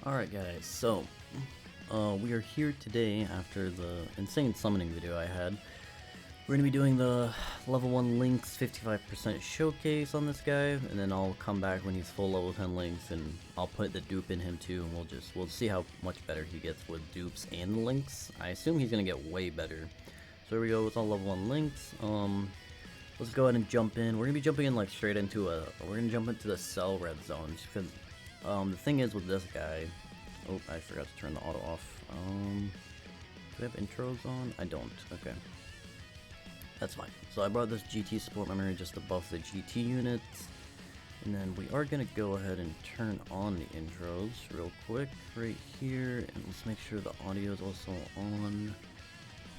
Alright guys, so we are here today after the insane summoning video I had. We're going to be doing the level 1 Lynx 55% showcase on this guy, and then I'll come back when he's full level 10 Lynx and I'll put the dupe in him too, and we'll see how much better he gets with dupes and Lynx. I assume he's going to get way better. So here we go with all level 1 Lynx. Let's go ahead and jump in. We're going to be jumping in like straight into we're going to jump into the cell red zone, just because the thing is with this guy, oh, I forgot to turn the auto off. Do we have intros on? I don't. Okay. That's fine. So I brought this GT support memory just to buff the GT units. And then we are going to go ahead and turn on the intros real quick right here. And let's make sure the audio is also on.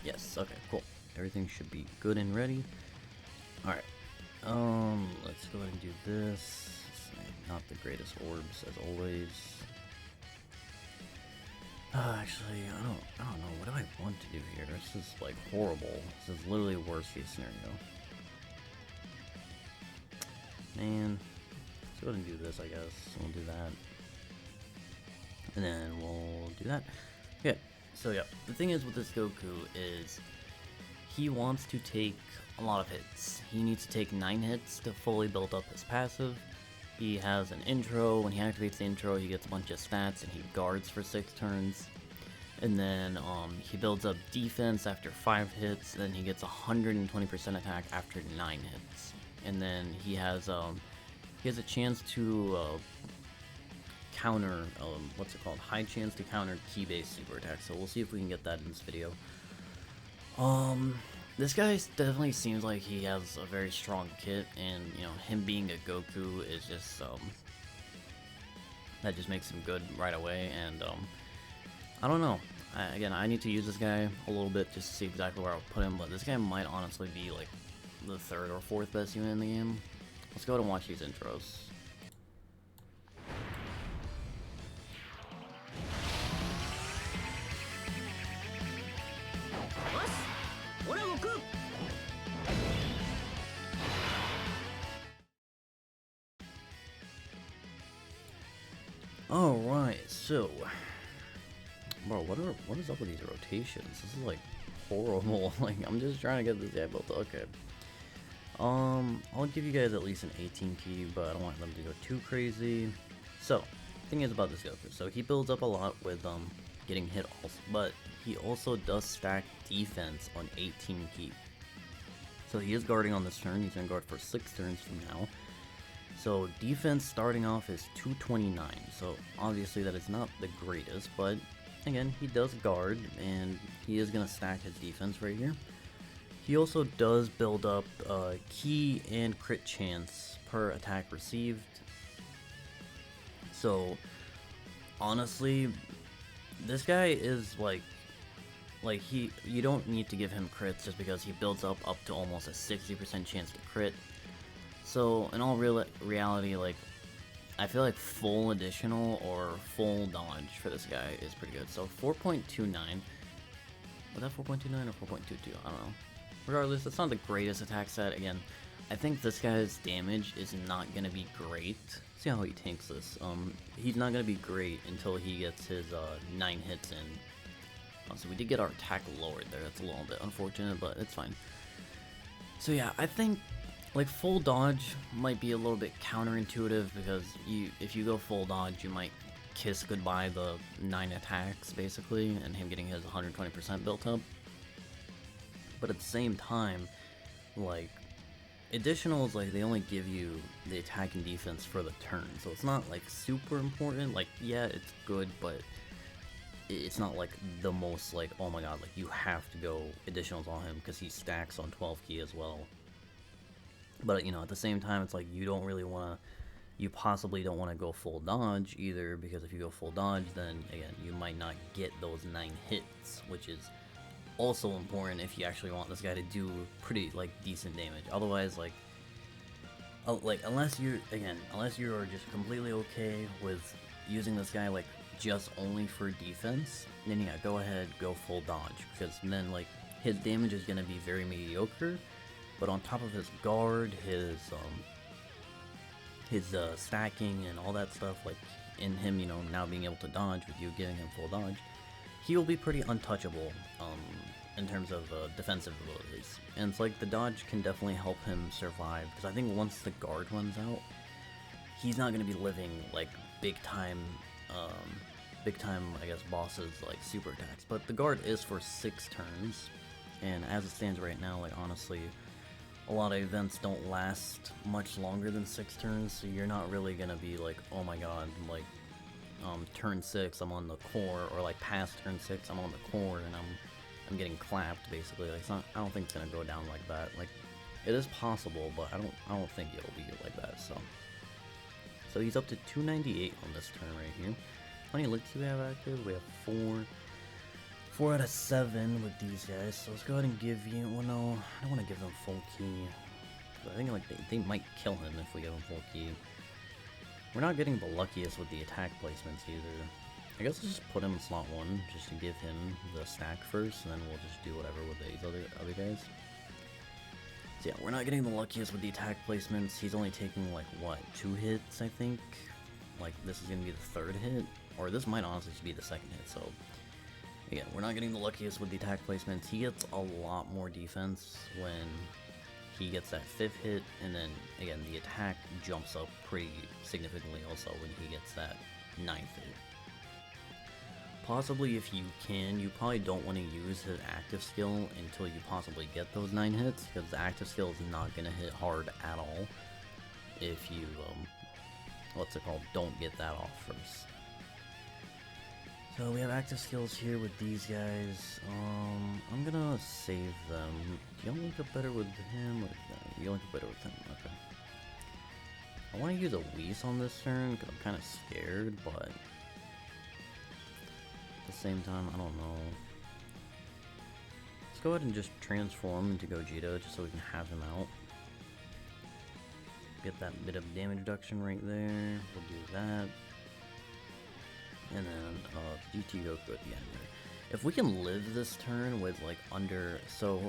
Yes, okay, cool. Everything should be good and ready. Alright. Let's go ahead and do this. Not the greatest orbs as always. Actually, I don't know. What do I want to do here? This is like horrible. This is literally worst case scenario. Man, let's go ahead and do this. I guess we'll do that, and then we'll do that. Yeah. So yeah, the thing is with this Goku is he wants to take a lot of hits. He needs to take 9 hits to fully build up his passive. He has an intro. When he activates the intro, he gets a bunch of stats and he guards for 6 turns. And then he builds up defense after 5 hits. Then he gets 120% attack after 9 hits. And then he has a chance to counter what's it called? High chance to counter key-based super attack. So we'll see if we can get that in this video. This guy definitely seems like he has a very strong kit, and you know, him being a Goku is just that just makes him good right away. And I don't know. Again, I need to use this guy a little bit just to see exactly where I'll put him, but this guy might honestly be like the 3rd or 4th best unit in the game. Let's go ahead and watch these intros. Alright, so bro, what is up with these rotations? This is like horrible. Like, I'm just trying to get this guy built. Okay. I'll give you guys at least an 18 key, but I don't want them to go too crazy. So, thing is about this Goku. So he builds up a lot with getting hit also, but he also does stack defense on 18 key. So he is guarding on this turn. He's gonna guard for 6 turns from now. So defense starting off is 229. So obviously that is not the greatest, but again, he does guard, and he is going to stack his defense right here. He also does build up key and crit chance per attack received. So honestly, this guy is like you don't need to give him crits just because he builds up to almost a 60% chance to crit. So in all reality, like, I feel like full additional or full dodge for this guy is pretty good. So 4.29, was that 4.29 or 4.22? I don't know. Regardless, that's not the greatest attack set. Again, I think this guy's damage is not going to be great. See how he tanks this. He's not going to be great until he gets his 9 hits in. So we did get our attack lowered there. That's a little bit unfortunate, but it's fine. So yeah, I think like full dodge might be a little bit counterintuitive, because if you go full dodge, you might kiss goodbye the 9 attacks basically, and him getting his 120% built up. But at the same time, like, additionals, like, they only give you the attack and defense for the turn, so it's not like super important. Like, yeah, it's good, but it's not like the most like, oh my god, like you have to go additionals on him because he stacks on 12 key as well. But you know, at the same time, it's like you possibly don't want to go full dodge either, because if you go full dodge, then again, you might not get those 9 hits, which is also important if you actually want this guy to do pretty like decent damage. Otherwise, like unless you are just completely okay with using this guy like just only for defense, then yeah, go ahead, go full dodge, because then like his damage is going to be very mediocre. But on top of his guard, his stacking and all that stuff, like in him, you know, now being able to dodge with you giving him full dodge, he will be pretty untouchable in terms of defensive abilities. And it's like the dodge can definitely help him survive, because I think once the guard runs out, he's not going to be living like big time, I guess, bosses like super attacks. But the guard is for 6 turns, and as it stands right now, like honestly, a lot of events don't last much longer than 6 turns, so you're not really gonna be like, oh my god, like, turn 6, I'm on the core, or like past turn 6, I'm on the core, and I'm getting clapped, basically. Like, it's not, I don't think it's gonna go down like that. Like, it is possible, but I don't think it'll be like that, So he's up to 298 on this turn right here. How many licks do we have active? We have 4 out of 7 with these guys, so let's go ahead and give you, well no, I don't want to give them full key. I think like they might kill him if we give him full key. We're not getting the luckiest with the attack placements either. I guess let's just put him in slot 1, just to give him the stack first, and then we'll just do whatever with these other guys. So yeah, we're not getting the luckiest with the attack placements. He's only taking like, what, 2 hits, I think? Like, this is going to be the 3rd hit, or this might honestly be the 2nd hit, so again, we're not getting the luckiest with the attack placements. He gets a lot more defense when he gets that 5th hit, and then, again, the attack jumps up pretty significantly also when he gets that 9th hit. Possibly, if you can, you probably don't want to use his active skill until you possibly get those 9 hits, because the active skill is not going to hit hard at all if you, don't get that off first. So we have active skills here with these guys. I'm gonna save them. Do you link up better with him or you link up better with him? Okay. I want to use a Whis on this turn because I'm kind of scared, but at the same time, I don't know. Let's go ahead and just transform into Gogeta just so we can have him out. Get that bit of damage reduction right there. We'll do that. And then GT Goku at the end there. If we can live this turn with like under, so,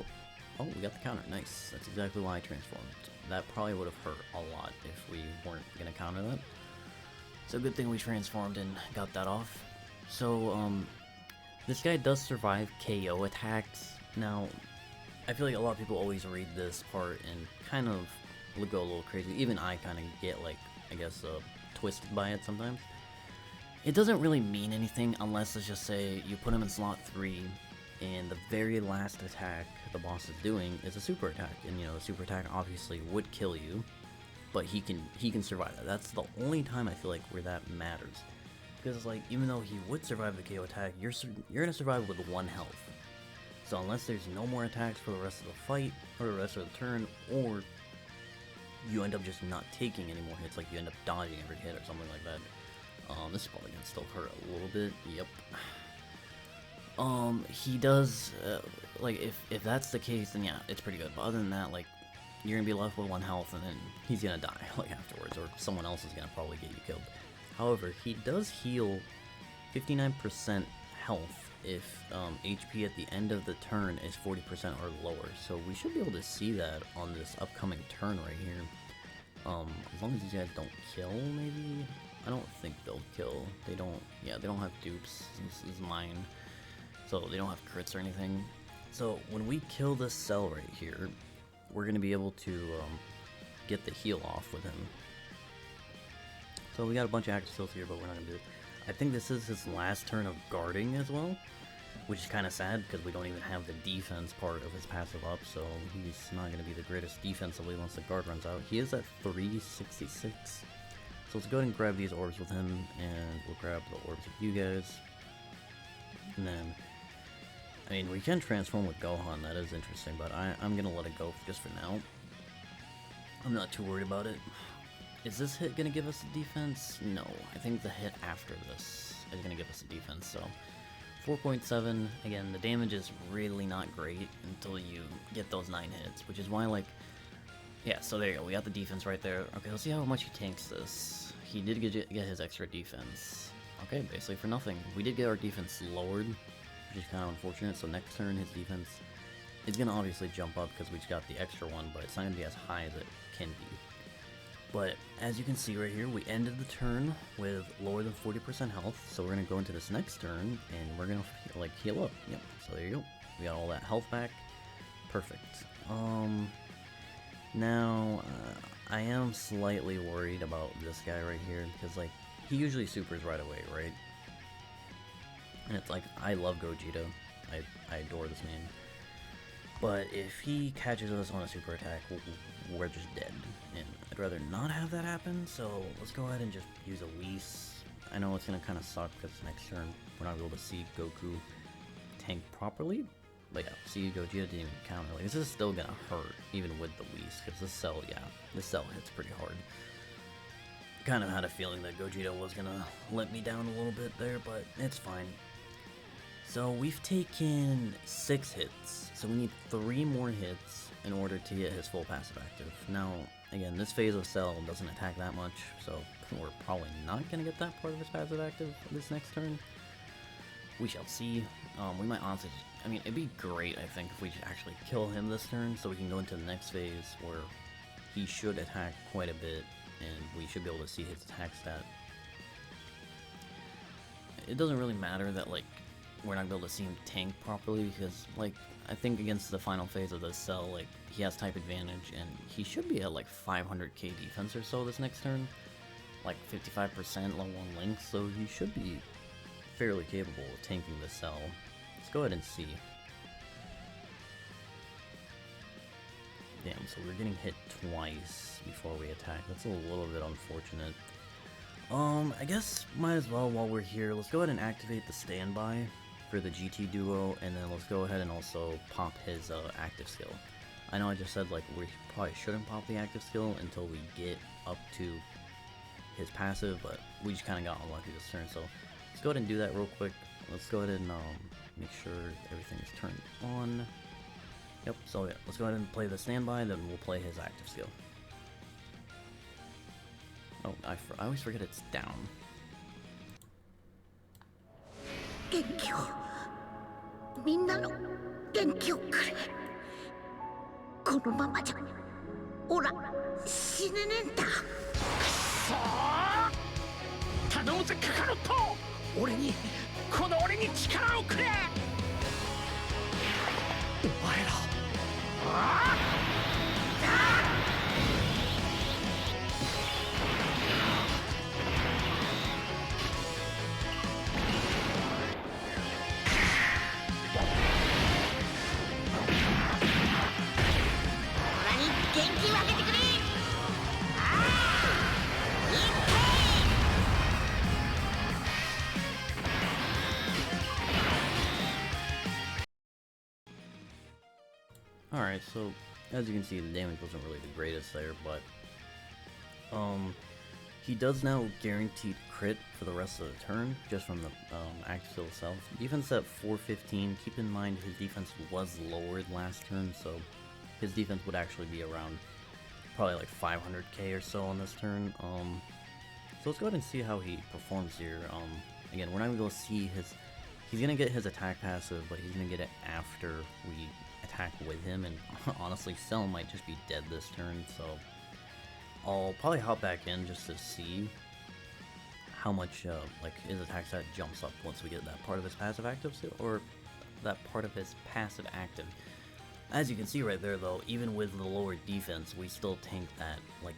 oh, we got the counter, nice. That's exactly why I transformed. That probably would have hurt a lot if we weren't gonna counter that. So good thing we transformed and got that off. So this guy does survive KO attacks. Now, I feel like a lot of people always read this part and kind of go a little crazy. Even I kind of get like, I guess, twisted by it sometimes. It doesn't really mean anything unless, let's just say, you put him in slot 3, and the very last attack the boss is doing is a super attack, and you know, the super attack obviously would kill you, but he can survive that. That's the only time I feel like where that matters, because like, even though he would survive the KO attack, you're gonna survive with 1 health. So unless there's no more attacks for the rest of the fight, or the rest of the turn, or you end up just not taking any more hits, like you end up dodging every hit or something like that. This is probably gonna still hurt a little bit. Yep. He does, like, if that's the case, then yeah, it's pretty good. But other than that, like, you're gonna be left with 1 health, and then he's gonna die, like, afterwards, or someone else is gonna probably get you killed. However, he does heal 59% health if HP at the end of the turn is 40% or lower. So we should be able to see that on this upcoming turn right here. As long as these guys don't kill, maybe? I don't think they'll kill. They don't have dupes. This is mine. So they don't have crits or anything. So when we kill this cell right here, we're going to be able to get the heal off with him. So we got a bunch of active skills here, but we're not going to do it. I think this is his last turn of guarding as well, which is kind of sad because we don't even have the defense part of his passive up, so he's not going to be the greatest defensively once the guard runs out. He is at 366. So let's go ahead and grab these orbs with him, and we'll grab the orbs with you guys. And then, I mean, we can transform with Gohan, that is interesting, but I'm going to let it go just for now. I'm not too worried about it. Is this hit going to give us a defense? No, I think the hit after this is going to give us a defense, so 4.7, again, the damage is really not great until you get those 9 hits, which is why, like, yeah, so there you go, we got the defense right there. Okay, let's see how much he tanks this. He did get his extra defense. Okay, basically for nothing. We did get our defense lowered, which is kind of unfortunate, so next turn his defense is going to obviously jump up because we just got the extra one, but it's not going to be as high as it can be. But as you can see right here, we ended the turn with lower than 40% health, so we're gonna go into this next turn and we're gonna like heal up. Yep, so there you go. We got all that health back. Perfect. Now I am slightly worried about this guy right here because like he usually supers right away, right? And it's like I love Gogeta. I adore this man. But if he catches us on a super attack, we're just dead. And I'd rather not have that happen, so let's go ahead and just use a Whis. I know it's going to kind of suck because next turn we're not able to see Goku tank properly. But yeah, see Gogeta didn't even counter. Like, this is still going to hurt, even with the Whis, because this cell, yeah, this cell hits pretty hard. Kind of had a feeling that Gogeta was going to let me down a little bit there, but it's fine. So we've taken 6 hits, so we need 3 more hits in order to get his full passive active. Now, again, this phase of Cell doesn't attack that much, so we're probably not going to get that part of his passive active this next turn. We shall see. We might honestly just, I mean, it'd be great, I think, if we actually kill him this turn, so we can go into the next phase where he should attack quite a bit, and we should be able to see his attack stat. It doesn't really matter that, like, we're not gonna be able to see him tank properly because, like, I think against the final phase of this cell, like, he has type advantage and he should be at like 500k defense or so this next turn, like 55% level 1 link, so he should be fairly capable of tanking this cell. Let's go ahead and see. Damn, so we're getting hit twice before we attack. That's a little bit unfortunate. I guess might as well while we're here, let's go ahead and activate the standby for the GT duo, and then let's go ahead and also pop his active skill. I know I just said like we probably shouldn't pop the active skill until we get up to his passive, but we just kind of got unlucky this turn, so let's go ahead and do that real quick. Let's go ahead and make sure everything is turned on. Yep, so yeah, let's go ahead and play the standby, then we'll play his active skill. Oh, I always forget it's down. 元気をみんなの元気をくれこのままじゃオラ死ねねえんだくそー頼むぜカカロット俺に力をくれお前らああAlright, so as you can see, the damage wasn't really the greatest there, but he does now guaranteed crit for the rest of the turn, just from the active skill itself. Defense at 415, keep in mind his defense was lowered last turn, so his defense would actually be around probably like 500k or so on this turn. So let's go ahead and see how he performs here. Again, we're not going to see his, he's going to get his attack passive, but he's going to get it after we attack with him, and honestly Cell might just be dead this turn, so I'll probably hop back in just to see how much like his attack stat jumps up once we get that part of his passive active, or that part of his passive active. As you can see right there though, even with the lower defense, we still tank that like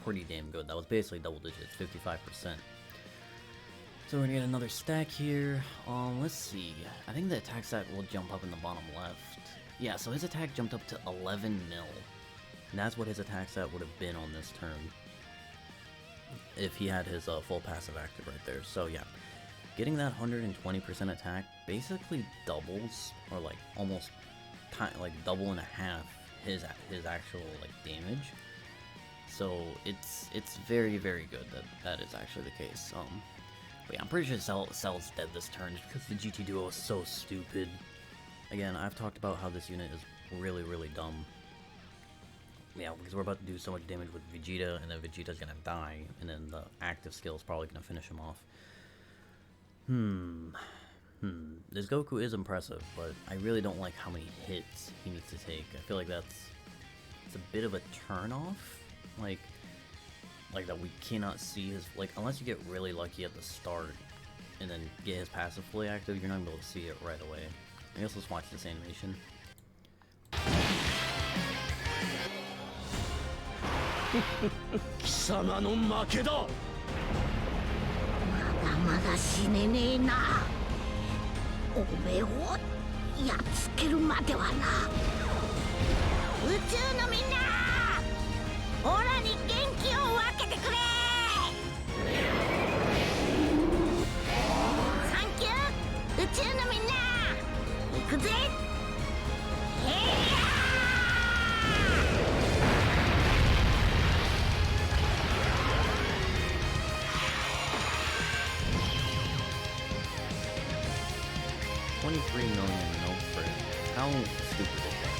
pretty damn good. That was basically double digits, 55%. So we're gonna get another stack here. Let's see. I think the attack stat will jump up in the bottom left. Yeah, so his attack jumped up to 11 mil. And that's what his attack stat would have been on this turn if he had his full passive active right there. So yeah, getting that 120% attack basically doubles, or like almost like double and a half his actual like damage. So it's very, very good that that is actually the case. But yeah, I'm pretty sure Cell's dead this turn just because the GT duo is so stupid. Again, I've talked about how this unit is really, really dumb. Yeah, because we're about to do so much damage with Vegeta, and then Vegeta's gonna die, and then the active skill is probably gonna finish him off. This Goku is impressive, but I really don't like how many hits he needs to take. I feel like it's a bit of a turn-off. Like, like that we cannot see his, like, unless you get really lucky at the start and then get his passive fully active, you're not gonna be able to see it right away. I guess let's watch this animation. 貴様の負けだ。まだまだ死ねねえな。おめえをやっつけるまではな。宇宙のみんな、オラに元気を分けてくれ。サンキュー、宇宙のみんな。行くぜ。へいやー。 23 million no crit. How stupid is that?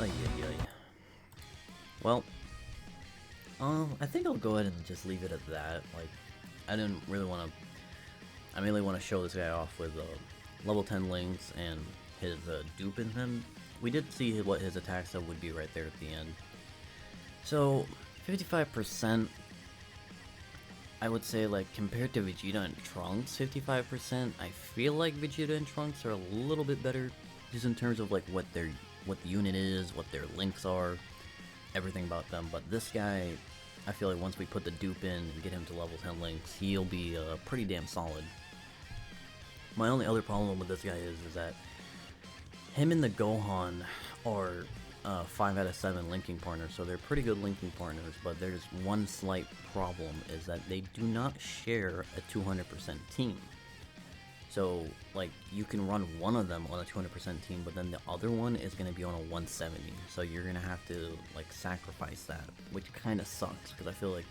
Ay, ay, ay. Well, I think I'll go ahead and just leave it at that. Like, I didn't really want to. I mainly want to show this guy off with level 10 links and his dupe in him. We did see what his attack sub would be right there at the end. So 55%. I would say, like, compared to Vegeta and Trunks, 55%, I feel like Vegeta and Trunks are a little bit better, just in terms of, like, what the unit is, what their links are, everything about them. But this guy, I feel like once we put the dupe in and get him to level 10 links, he'll be pretty damn solid. My only other problem with this guy is that him and the Gohan are 5 out of 7 linking partners, so they're pretty good linking partners, but there's one slight problem, is that they do not share a 200% team. So, like, you can run one of them on a 200% team, but then the other one is going to be on a 170, so you're going to have to, like, sacrifice that, which kind of sucks, because I feel like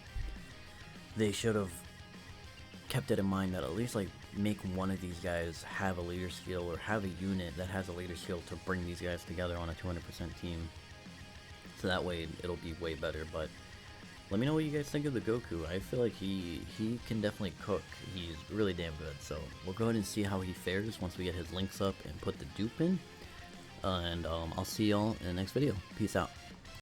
they should have kept it in mind that at least, like, make one of these guys have a leader skill, or have a unit that has a leader skill to bring these guys together on a 200% team. So that way it'll be way better. But let me know what you guys think of the Goku. I feel like he can definitely cook. He's really damn good. So we'll go ahead and see how he fares once we get his links up and put the dupe in. And I'll see y'all in the next video. Peace out.